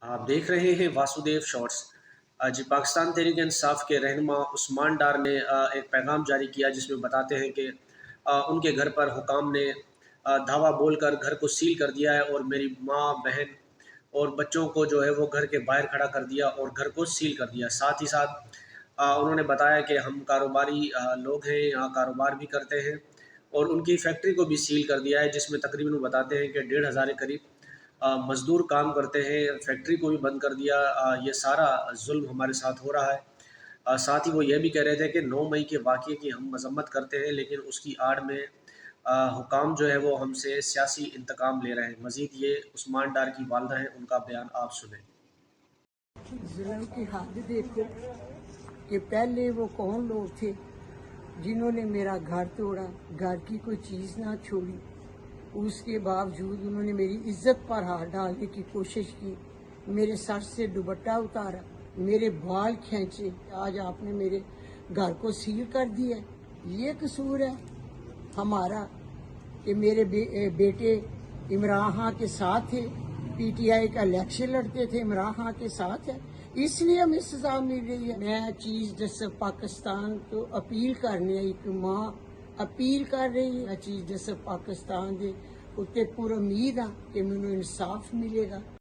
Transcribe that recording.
آپ دیکھ رہے ہیں واسودیو شارٹس۔ جی، پاکستان تحریک انصاف کے رہنما عثمان ڈار نے ایک پیغام جاری کیا جس میں بتاتے ہیں کہ ان کے گھر پر حکام نے دھاوا بول کر گھر کو سیل کر دیا ہے، اور میری ماں، بہن اور بچوں کو جو ہے وہ گھر کے باہر کھڑا کر دیا اور گھر کو سیل کر دیا۔ ساتھ ہی ساتھ انہوں نے بتایا کہ ہم کاروباری لوگ ہیں، یہاں کاروبار بھی کرتے ہیں، اور ان کی فیکٹری کو بھی سیل کر دیا ہے، جس میں تقریباً وہ بتاتے ہیں کہ 1,500 کے قریب مزدور کام کرتے ہیں۔ فیکٹری کو بھی بند کر دیا۔ یہ سارا ظلم ہمارے ساتھ ہو رہا ہے۔ ساتھ ہی وہ یہ بھی کہہ رہے تھے کہ 9 مئی کے واقعے کی ہم مذمت کرتے ہیں، لیکن اس کی آڑ میں حکام جو ہے وہ ہم سے سیاسی انتقام لے رہے ہیں۔ مزید یہ عثمان ڈار کی والدہ ہیں، ان کا بیان آپ سنیں۔ ظلم کی حد دیکھو کہ پہلے وہ کون لوگ تھے جنہوں نے میرا گھر توڑا، گھر کی کوئی چیز نہ چھوڑی، اس کے باوجود انہوں نے میری عزت پر ہاتھ ڈالنے کی کوشش کی، میرے سر سے دوپٹہ اتارا، میرے بال کھینچے۔ آج آپ نے میرے گھر کو سیل کر دیا۔ یہ قصور ہے ہمارا کہ میرے بیٹے عمران خان کے ساتھ تھے، پی ٹی آئی کا الیکشن لڑتے تھے، عمران خان کے ساتھ ہے، اس لیے ہمیں سزا مل رہی ہے۔ میں چیف جسٹس پاکستان کو اپیل کرنے، ایک ماں اپیل کر رہی ہے چیف جسٹس پاکستان دے اتنے پور امید ہاں کہ مینوں انصاف ملے گا۔